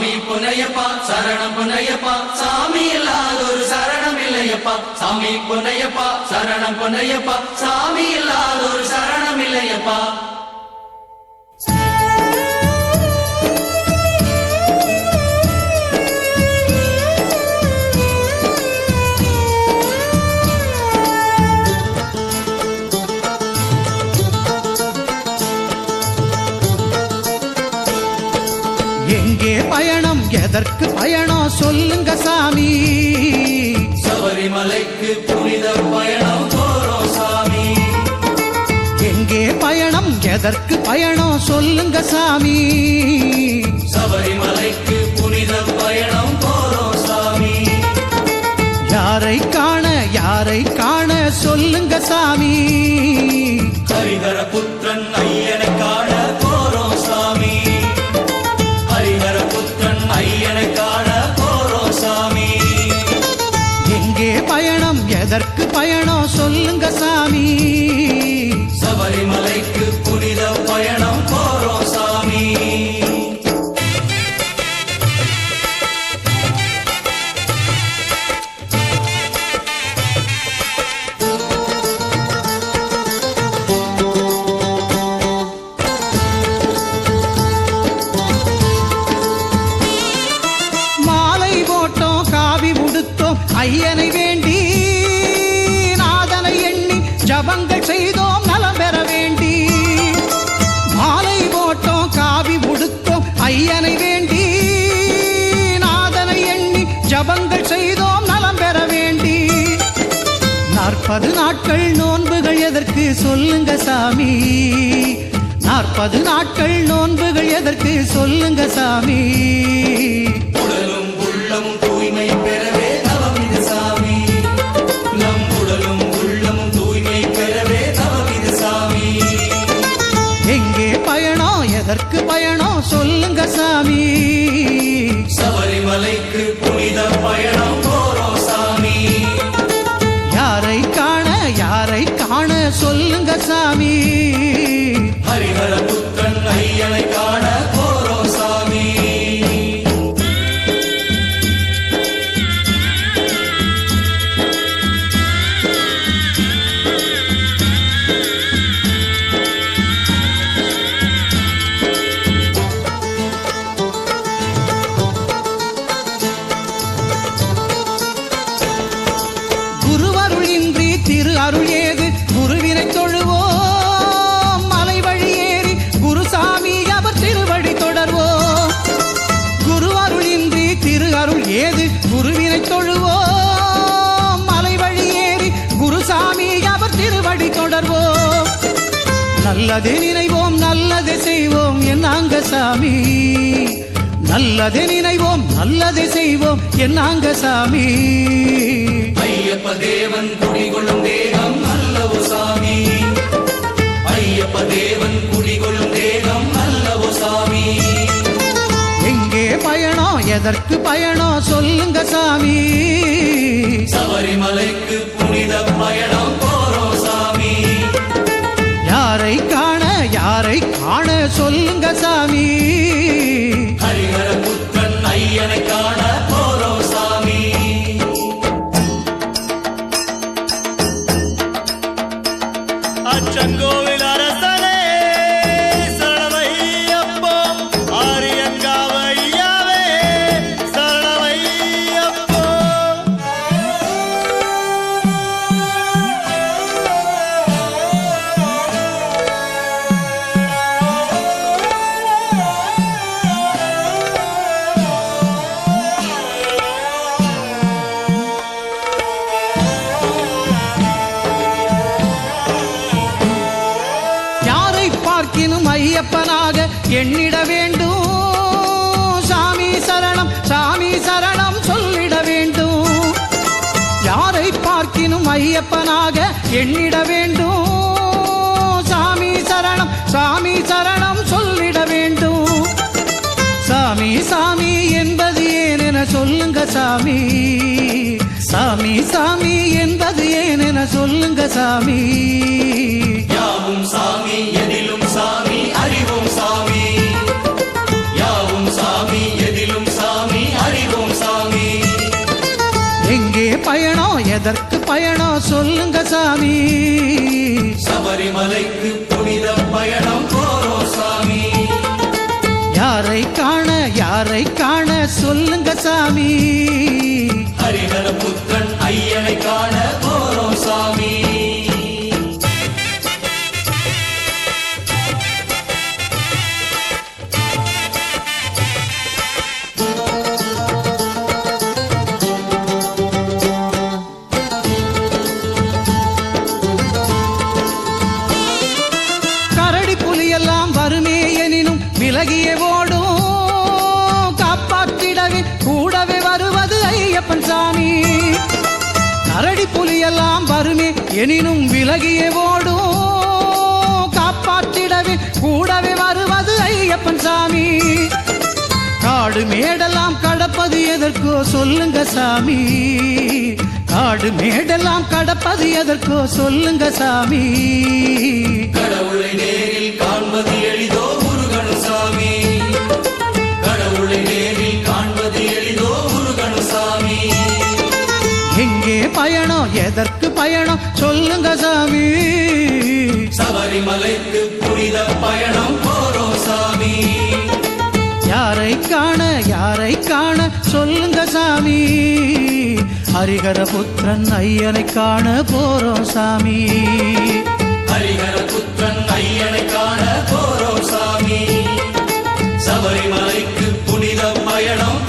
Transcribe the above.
சாமி பொன்னையப்பா சரணம் பொன்னையப்பா சாமி இல்லாதொரு சரணம் இல்லையப்பா சாமி பொன்னையப்பா சரணம் பொன்னையப்பா சாமி இல்லாதொரு சரணம் இல்லையப்பா எங்கே பயணம் எதற்கு பயணம் சொல்லுங்க சாமி சபரிமலைக்கு புனித பயணம் போறோம் சாமி எங்கே பயணம் எதற்கு பயணம் சொல்லுங்க சாமி சபரிமலைக்கு புனித பயணம் போறோம் சாமி யாரை காண சொல்லுங்க சாமி ஹரிஹர புத்திரன் ஐயனை காண போறோம் சாமி ஹரிஹர புத்திரன் ஐயனை காண போறோம் சாமி எங்கே பயணம் எதற்கு பயணம் சொல்லுங்க சாமி சபரிமலைக்கு புனித பயணம் போறோம் சாமி மாலை போட்டோம் காவி உடுத்தோம் ஐயனை வேண்டி நாதனை எண்ணி ஜபங்கள் செய்தோம் நலம் பெற வேண்டி மாலை போட்டோம் காவி உடுத்தோம் ஐயனை வேண்டி நாதனை எண்ணி ஜபங்கள் செய்தோம் நலம் பெற வேண்டி 40 நாட்கள் நோன்புகள் எதற்கு சொல்லுங்க சாமி 40 நாட்கள் நோன்புகள் எதற்கு சொல்லுங்க சாமி உடலும் உள்ளமும் தூய்மை பெறவே தவம் இது சாமி நம் உடலும் உள்ளமும் தூய்மை பெறவே தவம் இது சாமி எங்கே பயணம் எதற்கு பயணம் சொல்லுங்க சாமி சபரிமலைக்கு புனித பயணம் போறோம் சாமி யாரை காண சொல்லுங்க சாமி ஹரிஹர புத்திரன் ஐயனை காண போறோம் சாமி குருவருள் இன்றி திரு அருள் ஏது குருவினை தொழுவோம் மலை வழி ஏறி குருசாமி அவர் திருவடி தொடர்வோம் குருவருள் இன்றி திரு அருள் ஏது குருவினை தொழுவோம் மலை வழி ஏறி குருசாமி அவர் திருவடி தொடர்வோம் நல்லது நினைவோம் நல்லது செய்வோம் என்னாங்க சாமி நல்லது நினைவோம் நல்லது செய்வோம் என்னாங்க சாமி ஐயப்ப தேவன் குடிகொள்ளும் தேகம் நல்லவோ சாமி ஐயப்ப தேவன் குடிகொள்ளும் தேகம் நல்லவோ சாமி எங்கே பயணம் எதற்கு பயணம் சொல்லுங்க சாமி சபரிமலைக்கு புனித பயணம் போறோம் சாமி யாரை காண சொல்லுங்க சாமி ஹரிஹர புத்திரன் ஐயனை காண போறோம் சாமி அச்சங்கோவில் அரசனே சரணமையப்போ ஆரியங்காவையாவே சரணமையப்போ யாரை பார்க்கினும் ஐயப்பனாக எண்ணிட வேண்டும் சாமி சரணம் சொல்லிட வேண்டும் யாரை பார்க்கினும் ஐயப்பனாக எண்ணிட வேண்டும் சாமி சரணம் சொல்லிட வேண்டும் சாமி என்பது ஏன் என சொல்லுங்க சாமி சாமி என்பது ஏன் என சொல்லுங்க சாமி யாவும் சாமி எதிலும் சாமி அறிவோம் சாமி யாவும் சாமி எதிலும் எதற்கு பயணம் சொல்லுங்க சாமி சபரிமலைக்கு புனித பயணம் போறோம் சாமி யாரை காண சொல்லுங்க சாமி ஹரிஹர புத்திரன் ஐயனை காண போறோம் சாமி கரடி புலியெல்லாம் வருமே எனினும் விலகியே ஓடும் காப்பாற்றிடவே கூடவே வருவது ஐயப்பன் சாமி கரடி புலியெல்லாம் வருமே எனினும் விலகியே ஓடும் காப்பாற்றிடவே கூடவே வருவது ஐயப்பன் சாமி காடு மேடெல்லாம் கடப்பது எதற்கோ சொல்லுங்க சாமி காடு மேடெல்லாம் கடப்பது எதற்கோ சொல்லுங்க சாமி கடவுளை நேரில் காண்பது எளிதோ முருகனு சாமி கடவுளை நேரில் காண்பது எளிதோ முருகனு சாமி எங்கே பயணம் எதற்கு பயணம் சொல்லுங்க சாமி சபரிமலைக்கு புனித பயணம் போறோம் சாமி யாரை காண சொல்லுங்க சாமி ஹரிஹர புத்திரன் ஐயனை காண போறோம் சாமி ஹரிஹர புத்திரன் ஐயனை காண போறோம் சாமி சபரிமலைக்கு புனித பயணம்